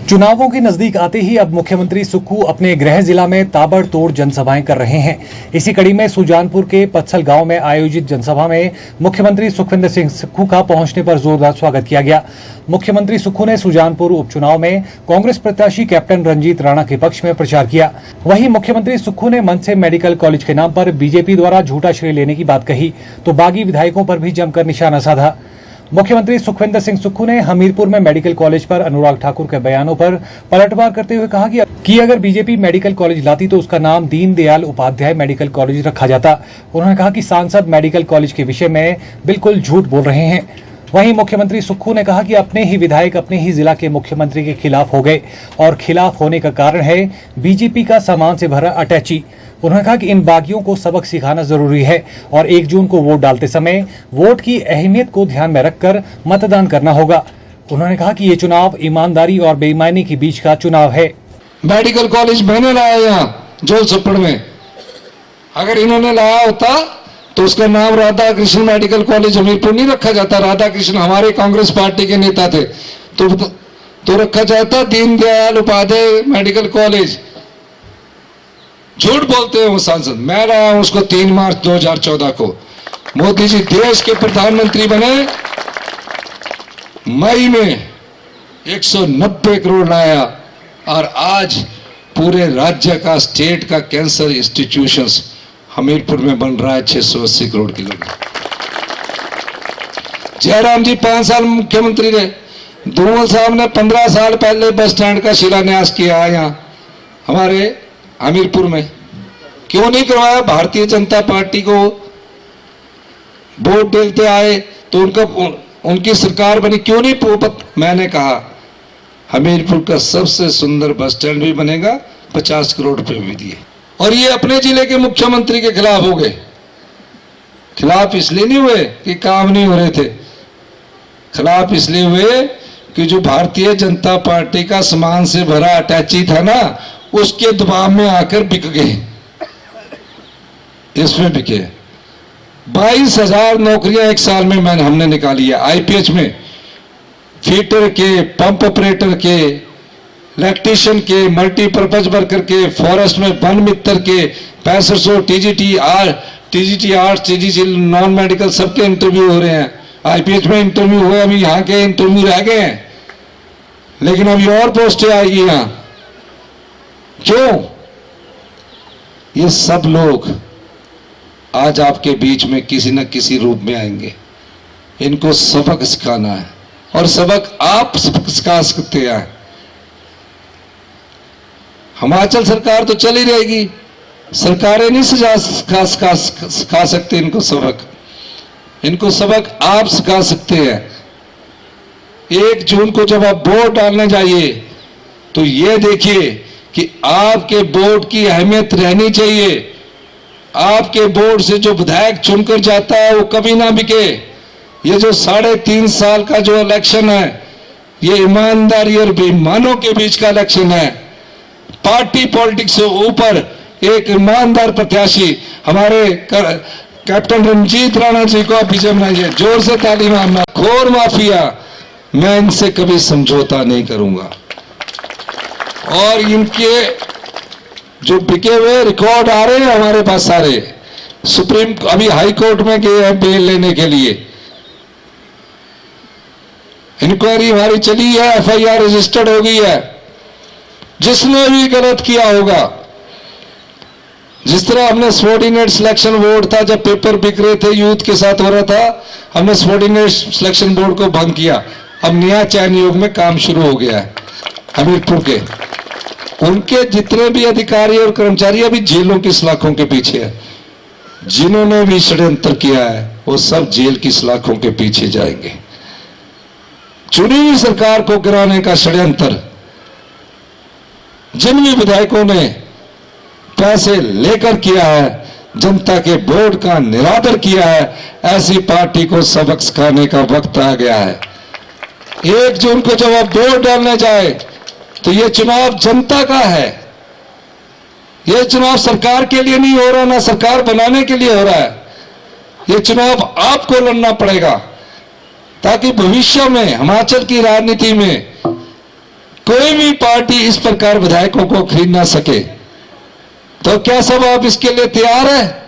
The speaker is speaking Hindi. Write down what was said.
चुनावों के नजदीक आते ही अब मुख्यमंत्री सुक्खू अपने गृह जिला में ताबड़तोड़ जनसभाएं कर रहे हैं। इसी कड़ी में सुजानपुर के पत्सल गांव में आयोजित जनसभा में मुख्यमंत्री सुखविंदर सिंह सुक्खू का पहुंचने पर जोरदार स्वागत किया गया। मुख्यमंत्री सुक्खू ने सुजानपुर उपचुनाव में कांग्रेस प्रत्याशी कैप्टन रंजीत राणा के पक्ष में प्रचार किया। वहीं मुख्यमंत्री सुक्खू ने मनसे मेडिकल कॉलेज के नाम पर बीजेपी द्वारा झूठा श्रेय लेने की बात कही तो बागी विधायकों पर भी जमकर निशाना साधा। मुख्यमंत्री सुखविंदर सिंह सुक्खू ने हमीरपुर में मेडिकल कॉलेज पर अनुराग ठाकुर के बयानों पर पलटवार करते हुए कहा कि अगर बीजेपी मेडिकल कॉलेज लाती तो उसका नाम दीनदयाल उपाध्याय मेडिकल कॉलेज रखा जाता। उन्होंने कहा कि सांसद मेडिकल कॉलेज के विषय में बिल्कुल झूठ बोल रहे हैं। वहीं मुख्यमंत्री सुक्खू ने कहा कि अपने ही विधायक अपने ही जिला के मुख्यमंत्री के खिलाफ हो गए और खिलाफ होने का कारण है बीजेपी का सामान से भरा अटैची। उन्होंने कहा कि इन बागियों को सबक सिखाना जरूरी है और 1 जून को वोट डालते समय वोट की अहमियत को ध्यान में रखकर मतदान करना होगा। उन्होंने कहा कि ये चुनाव ईमानदारी और बेईमानी के बीच का चुनाव है। मेडिकल कॉलेज मैंने लाया यहाँ जोल छप्पड़ में, अगर इन्होंने लाया होता तो उसका नाम राधा कृष्ण मेडिकल कॉलेज हमीरपुर नहीं रखा जाता। राधा कृष्ण हमारे कांग्रेस पार्टी के नेता थे तो रखा जाता दीनदयाल उपाध्याय मेडिकल कॉलेज। झूठ बोलते हैं वो सांसद। मैं लाया हूं उसको 3 मार्च 2014 को। मोदी जी देश के प्रधानमंत्री बने, मई में 190 करोड़ लाया और आज पूरे राज्य का स्टेट का कैंसर इंस्टीट्यूशंस हमीरपुर में बन रहा है 680 करोड़ की लगभग। जयराम जी 5 साल मुख्यमंत्री रहे। धूमल साहब ने 15 साल पहले बस स्टैंड का शिलान्यास किया है यहाँ हमारे हमीरपुर में। क्यों नहीं करवाया? भारतीय जनता पार्टी को वोट देते आए तो उनकी सरकार बनी, क्यों नहीं? मैंने कहा हमीरपुर का सबसे सुंदर बस स्टैंड भी बनेगा, 50 करोड़ रुपए भी दिए। और ये अपने जिले के मुख्यमंत्री के खिलाफ हो गए। खिलाफ इसलिए नहीं हुए कि काम नहीं हो रहे थे, खिलाफ इसलिए हुए कि जो भारतीय जनता पार्टी का सामान से भरा अटैची था ना, उसके दबाव में आकर बिक गए। इसमें बिके 22,000 नौकरियां 1 साल में हमने निकाली है। आईपीएच में फीटर के, पंप ऑपरेटर के, इलेक्ट्रीशियन के, मल्टीपर्पज वर्कर के, फॉरेस्ट में वन मित्र के 6500, TGT arts, TGT non medical सबके इंटरव्यू हो रहे हैं। आईपीएच में इंटरव्यू हुए, अभी यहाँ के इंटरव्यू रह गए हैं, लेकिन अभी और पोस्टें आएगी यहाँ। क्यों? ये सब लोग आज आपके बीच में किसी न किसी रूप में आएंगे। इनको सबक सिखाना है और सबक आप सिखा सकते हैं। हिमाचल सरकार तो चली रहेगी, सरकारें नहीं सिखा सकते इनको सबक। इनको सबक आप सिखा सकते हैं। 1 जून को जब आप वोट डालने जाइए तो ये देखिए कि आपके वोट की अहमियत रहनी चाहिए। आपके वोट से जो विधायक चुनकर जाता है वो कभी ना बिके। ये जो 3.5 साल का जो इलेक्शन है, ये ईमानदारी और बेईमानों के बीच का इलेक्शन है। पार्टी पॉलिटिक्स से ऊपर एक ईमानदार प्रत्याशी हमारे कैप्टन रंजीत राणा जी को आप विजय बनाइए। जोर से ताली मारना। खोर माफिया, मैं इनसे कभी समझौता नहीं करूंगा। और इनके जो बिके हुए रिकॉर्ड आ रहे हैं हमारे पास सारे, सुप्रीम अभी हाई कोर्ट में गए हैं बेल लेने के लिए। इंक्वायरी हमारी चली है, एफआईआर रजिस्टर्ड हो गई है। जिसने भी गलत किया होगा, जिस तरह हमने सबॉर्डिनेट सिलेक्शन बोर्ड था, जब पेपर बिक रहे थे, यूथ के साथ हो रहा था, हमने सबॉर्डिनेट सिलेक्शन बोर्ड को भंग किया। अब नया चयन योग में काम शुरू हो गया है हमीरपुर के। उनके जितने भी अधिकारी और कर्मचारी अभी जेलों की सलाखों के पीछे है। जिन्होंने भी षड्यंत्र किया है वो सब जेल की सलाखों के पीछे जाएंगे। चुनी हुई सरकार को गिराने का षड्यंत्र जिन भी विधायकों ने पैसे लेकर किया है, जनता के वोट का निरादर किया है, ऐसी पार्टी को सबक सिखाने का वक्त आ गया है। 1 जून को जब आप वोट डालने जाए तो ये चुनाव जनता का है। ये चुनाव सरकार के लिए नहीं हो रहा, ना सरकार बनाने के लिए हो रहा है। ये चुनाव आपको लड़ना पड़ेगा ताकि भविष्य में हिमाचल की राजनीति में कोई भी कोई पार्टी इस प्रकार विधायकों को खरीद ना सके। तो क्या सब आप इसके लिए तैयार है?